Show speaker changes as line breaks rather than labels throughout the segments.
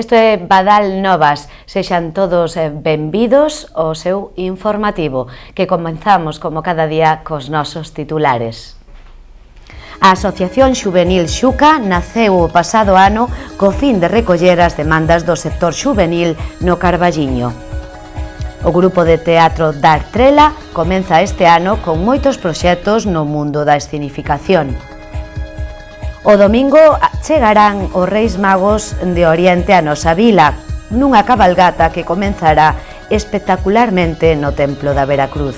Isto é Badal Novas, sexan todos benvidos ao seu informativo, que comenzamos como cada día cos nosos titulares. A Asociación Xuvenil Xuca naceu o pasado ano co fin de recoller as demandas do sector xuvenil no Carballiño. O grupo de teatro Dark Trela comeza este ano con moitos proxectos no mundo da escenificación. O domingo chegarán os Reis Magos de Oriente a nosa vila, nunha cabalgata que comenzará espectacularmente no Templo da Veracruz.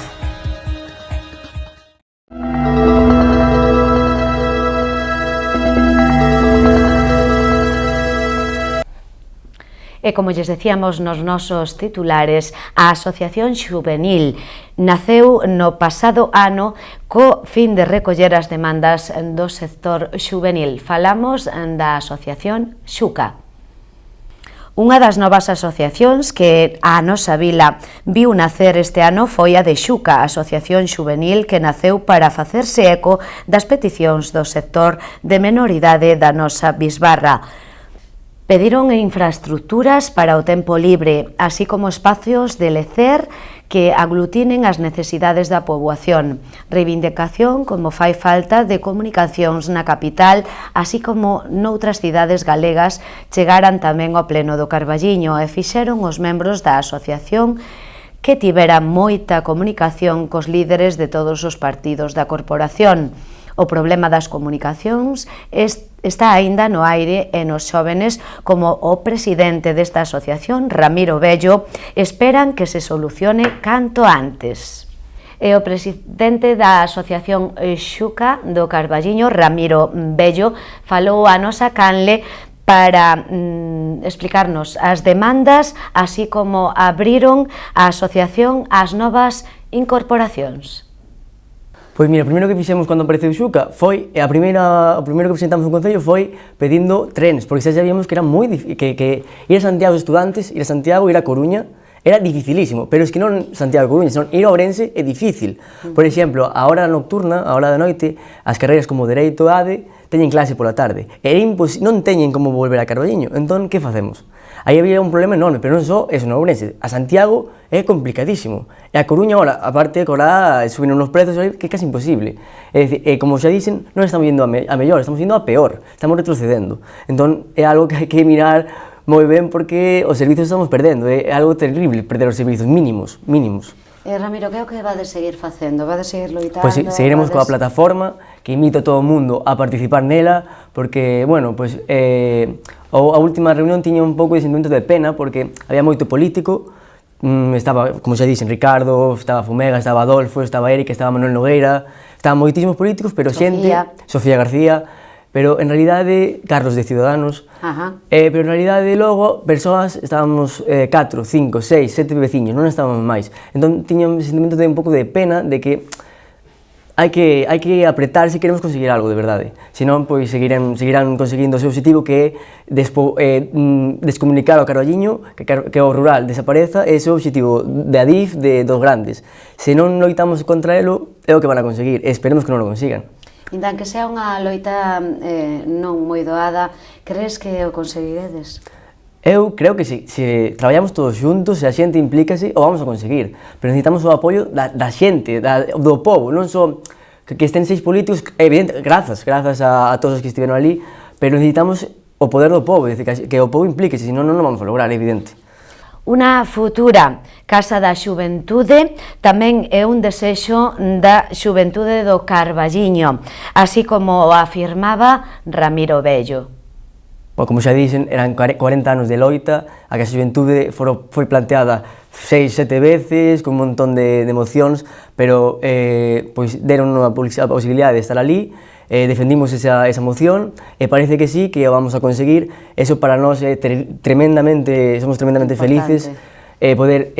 E como lles decíamos nos nosos titulares, a Asociación Xuvenil naceu no pasado ano co fin de recoller as demandas do sector xuvenil. Falamos da Asociación Xuca. Unha das novas asociacións que a nosa vila viu nacer este ano foi a de Xuca, Asociación Xuvenil que naceu para facerse eco das peticións do sector de menoridade da nosa bisbarra. Pediron infraestructuras para o tempo libre, así como espacios de lecer que aglutinen as necesidades da poboación, reivindicación como fai falta de comunicacións na capital, así como noutras cidades galegas chegaran tamén ao pleno do Carballiño e fixeron os membros da asociación que tivera moita comunicación cos líderes de todos os partidos da corporación. O problema das comunicacións está aínda no aire e nos xóvenes, como o presidente desta asociación, Ramiro Bello, esperan que se solucione canto antes. E o presidente da Asociación Xuca do Carballiño, Ramiro Bello, falou a nosa canle para explicarnos as demandas, así como abriron a asociación ás novas incorporacións.
Pois mira, o primeiro que fixemos cando apareceu Xuca foi, o primeiro que presentamos no Concello foi pedindo trenes, porque xa sabíamos que era moi difícil, que ir a Santiago os estudantes, ir a Santiago, ir a Coruña, era dificilísimo, pero es que non Santiago e Coruña, senón ir a Ourense é difícil. Por exemplo, a hora nocturna, a hora da noite, as carreiras como Dereito e ADE teñen clase pola tarde, non teñen como volver a Carballiño, entón, que facemos? Aí había un problema enorme, pero non só eso no Ourense, a Santiago é complicadísimo, e a Coruña, ahora, aparte, agora subindo uns prezos que é casi imposible. É dicir, como xa dicen, non estamos indo a mellor, estamos indo a peor, estamos retrocedendo. Entón, é algo que hai que mirar moi ben porque os servizos estamos perdendo, é algo terrible perder os servizos mínimos.
Ramiro, que é o que vades seguir facendo? Vades seguir loitando?
Pois seguiremos coa plataforma, que invito a todo o mundo a participar nela, porque, bueno, pois, a última reunión tiña un pouco de sentimento de pena, porque había moito político, estaba, como xa dicen, Ricardo, estaba Fumega, estaba Adolfo, estaba Eric, estaba Manuel Nogueira, estaban moitísimos políticos, pero Sofía García, pero en realidade, Carlos de Ciudadanos, pero en realidade logo, persoas, estábamos 4, 5, 6, 7 veciños, non estábamos máis. Entón, tiña un sentimento de un pouco de pena, de que hai que apretar se queremos conseguir algo de verdade, senón pois seguirán conseguindo o seu objetivo que é descomunicar o Carballiño, que o rural desapareza, é o seu objetivo de Adif, dos grandes. Se non loitamos contra elo, é o que van a conseguir, e esperemos que non o consigan.
Ainda que sea unha loita non moi doada, crees que o conseguiredes?
Eu creo que se traballamos todos xuntos, se a xente implícase, o vamos a conseguir. Pero necesitamos o apoio da xente, do povo, non só que estén 6 políticos, evidente, grazas a todos os que estiveron ali, pero necesitamos o poder do povo, que o povo implíquese, senón non o vamos a lograr, é evidente.
Unha futura Casa da Xuventude tamén é un desexo da Xuventude do Carballiño, así como o afirmaba Ramiro Bello.
Como xa dixen, eran 40 anos de loita, a Casa da Xuventude foi planteada 6, 7 veces, con un montón de emocións, pero deron a posibilidade de estar ali, defendimos esa moción, e parece que sí, que o vamos a conseguir. Eso para nós é somos tremendamente felices, poder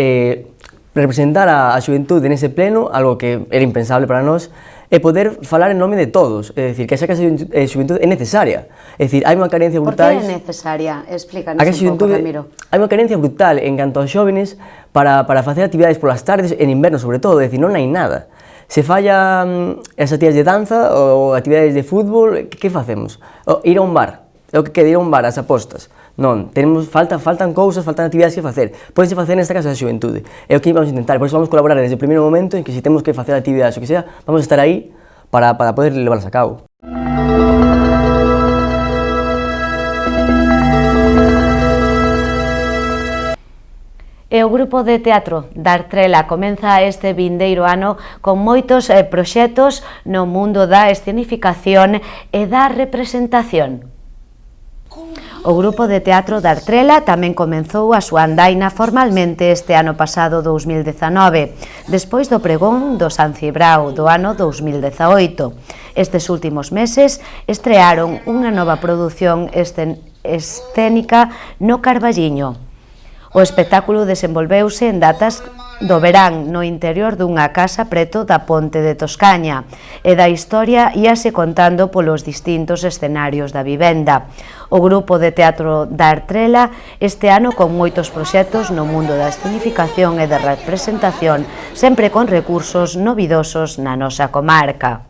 representar a xuventude nese pleno, algo que era impensable para nós, e poder falar en nome de todos, é dicir, que esa Casa de Xuventude é necesaria, é dicir, hai unha carencia brutal.
Por que é necesaria? Explícanos un pouco, Ramiro.
Hai unha carencia brutal en canto aos xóvenes para facer actividades polas tardes, en inverno sobre todo, é dicir, non hai nada. Se falla as actividades de danza ou actividades de fútbol, que facemos? Ir a un bar, é o que queda, ir a un bar, as apostas. Non, faltan cousas, faltan actividades que facer. Pódense facer nesta Casa da Xuventude. É o que vamos a intentar, por iso vamos colaborar desde o primeiro momento en que se temos que facer actividades o que sea, vamos a estar aí para poder levarlas a cabo.
E o grupo de teatro da Artrela comeza este vindeiro ano con moitos proxectos no mundo da escenificación e da representación. O grupo de teatro da Artrela tamén comenzou a súa andaina formalmente este ano pasado 2019, despois do pregón do San Cibrao do ano 2018. Estes últimos meses estrearon unha nova produción escénica no Carballiño. O espectáculo desenvolveuse en datas do verán no interior dunha casa preto da Ponte de Toscaña e da historia íase contando polos distintos escenarios da vivenda. O grupo de teatro da Artrela este ano con moitos proxectos no mundo da escenificación e da representación, sempre con recursos novidosos na nosa comarca.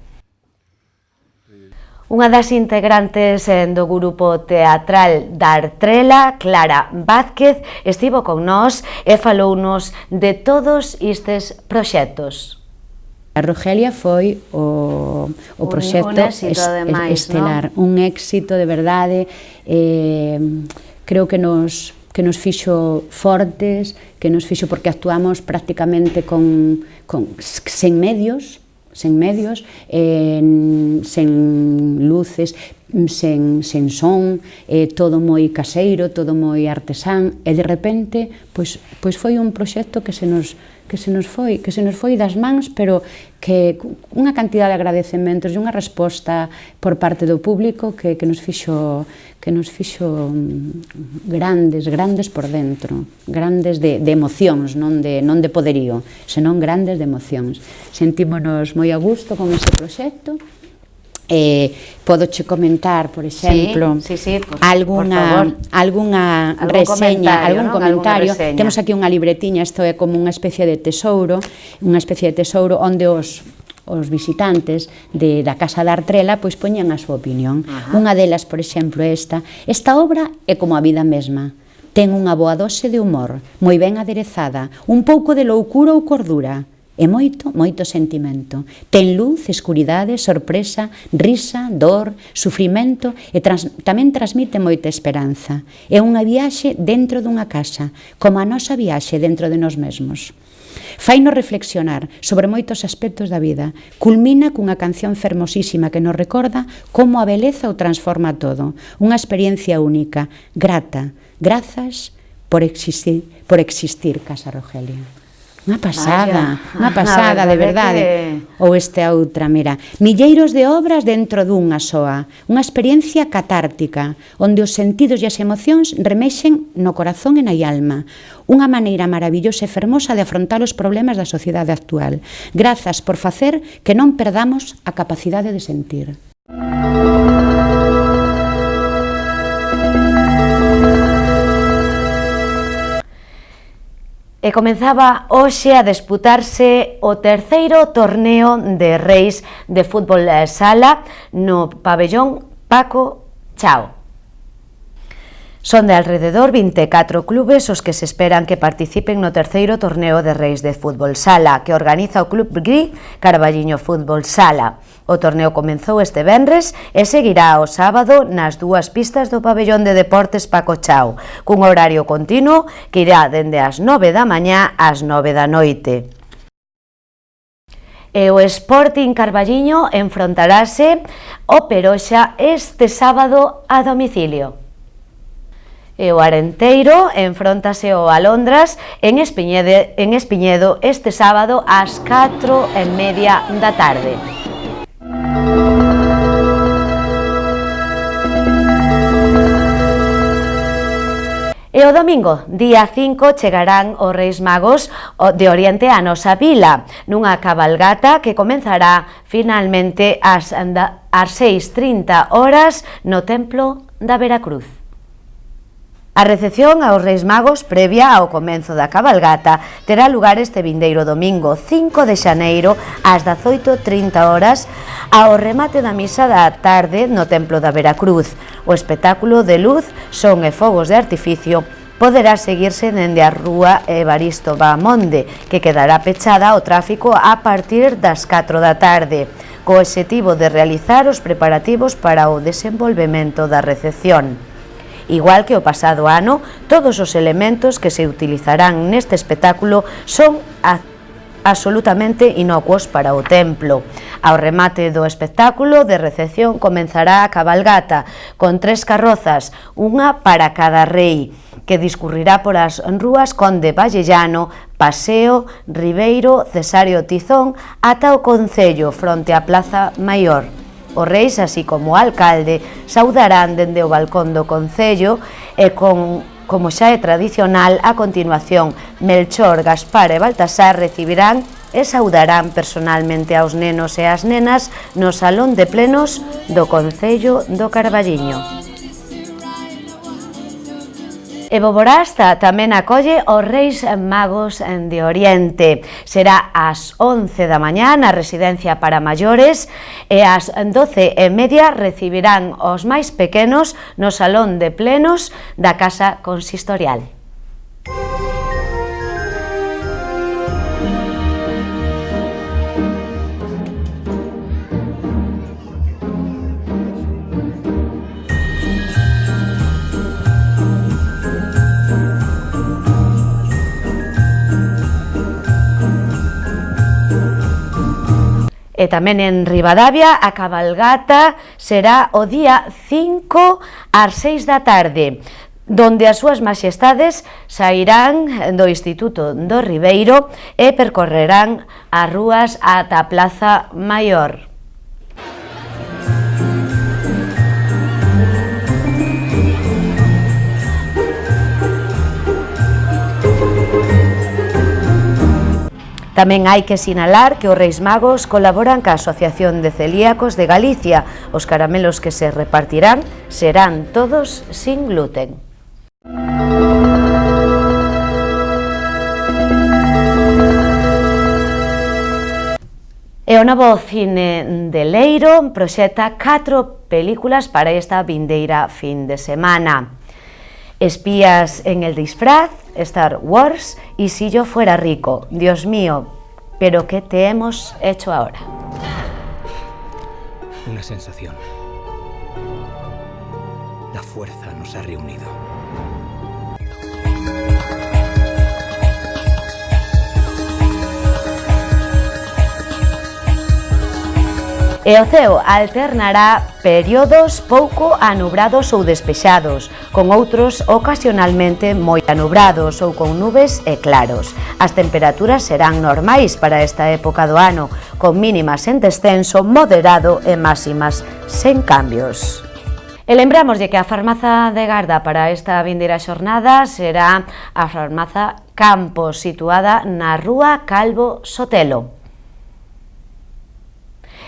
Unha das integrantes do grupo teatral da Artrela, Clara Vázquez, estivo con nós e falounos de todos estes proxectos.
A Rogelia foi o proxecto estelar, un éxito de verdade, creo que nos fixo fortes, que nos fixo porque actuamos prácticamente sen medios, sen luces, sen son, todo moi caseiro, todo moi artesán, e de repente pois foi un proxecto que se nos foi das mans, pero que unha cantidad de agradecementos e unha resposta por parte do público que nos fixo grandes por dentro, grandes de emocións, non de poderío, senón grandes de emocións. Sentímonos moi a gusto con ese proxecto. Podoche comentar, por exemplo, algunha reseña, algún comentario. Temos aquí unha libretiña, isto é como unha especie de tesouro onde os visitantes da Casa da Artrela pois poñen a súa opinión. Unha delas, por exemplo, esta obra é como a vida mesma. Ten unha boa dose de humor, moi ben aderezada, un pouco de loucura ou cordura, e moito sentimento. Ten luz, escuridade, sorpresa, risa, dor, sufrimento e tamén transmite moita esperanza. É unha viaxe dentro dunha casa, como a nosa viaxe dentro de nós mesmos. Fainos reflexionar sobre moitos aspectos da vida. Culmina cunha canción fermosísima que nos recorda como a beleza o transforma todo. Unha experiencia única, grata. Grazas por existir, Casa Rogelia. Unha pasada, de verdade. Ou esta outra, mira, milleiros de obras dentro dunha soa, unha experiencia catártica, onde os sentidos e as emocións remexen no corazón e na alma. Unha maneira maravillosa e fermosa de afrontar os problemas da sociedade actual. Grazas por facer que non perdamos a capacidade de sentir.
E comenzaba hoxe a disputarse o terceiro torneo de Reis de fútbol sala no pabellón Paco Chao. Son de alrededor 24 clubes os que se esperan que participen no terceiro torneo de Reis de fútbol sala que organiza o Club Gri Carballiño Fútbol Sala. O torneo comenzou este venres e seguirá o sábado nas dúas pistas do pabellón de deportes Paco Chao, cun horario continuo que irá dende as 9 da mañá ás 9 da noite. E o Sporting Carballiño enfrontarase ao Peroxa este sábado a domicilio. E o Arenteiro enfróntase ao Alondras en Espiñedo este sábado ás 4:30 da tarde. E o domingo, día 5, chegarán os Reis Magos de Oriente á nosa vila, nunha cabalgata que comenzará finalmente ás 6:30 horas no Templo da Veracruz. A recepción aos Reis Magos previa ao comenzo da cabalgata terá lugar este vindeiro domingo 5 de xaneiro ás 18:30 horas ao remate da misa da tarde no Templo da Veracruz. O espectáculo de luz, son e fogos de artificio poderá seguirse dende a rúa Evaristo Bahamonde, que quedará pechada ao tráfico a partir das 4 da tarde, co obxectivo de realizar os preparativos para o desenvolvemento da recepción. Igual que o pasado ano, todos os elementos que se utilizarán neste espectáculo son absolutamente inocuos para o templo. Ao remate do espectáculo de recepción comenzará a cabalgata con 3 carrozas, unha para cada rei, que discurrirá por as rúas Conde Vallellano, Paseo, Ribeiro, Cesario Tizón ata o Concello fronte á Plaza Maior. Os reis, así como o alcalde, saudarán dende o balcón do Concello e como xa é tradicional, a continuación Melchor, Gaspar e Baltasar recibirán e saudarán personalmente aos nenos e as nenas no Salón de Plenos do Concello do Carballiño. E Boborasta tamén acolle os Reis Magos de Oriente. Será ás 11 da mañá na residencia para maiores e ás 12:30 recibirán os máis pequenos no Salón de Plenos da Casa Consistorial. E tamén en Ribadavia a cabalgata será o día 5 ás 6 da tarde, donde as súas maxestades sairán do Instituto do Ribeiro e percorrerán as rúas ata a Plaza Maior. Tamén hai que sinalar que os Reis Magos colaboran ca Asociación de Celíacos de Galicia. Os caramelos que se repartirán serán todos sin gluten. E o novo cine de Leiro proxecta 4 películas para esta vindeira fin de semana. Espías en el disfraz, Star Wars y Si yo fuera rico. Dios mío, ¿pero qué te hemos hecho ahora?
Una sensación. La fuerza nos ha reunido.
E o ceo alternará períodos pouco anubrados ou despexados, con outros ocasionalmente moi anubrados ou con nubes e claros. As temperaturas serán normais para esta época do ano, con mínimas en descenso moderado e máximas sen cambios. E lembramoslle que a farmaza de garda para esta vindeira xornada será a farmaza Campos, situada na rúa Calvo Sotelo.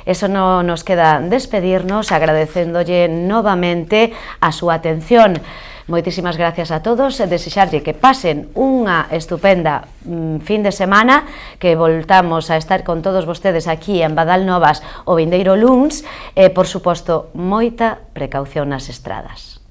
Eso non nos queda despedirnos agradecéndolle novamente a súa atención. Moitísimas gracias a todos e desexarlle que pasen unha estupenda fin de semana, que voltamos a estar con todos vostedes aquí en Badalnovas o vindeiro luns e, por suposto, moita precaución nas estradas.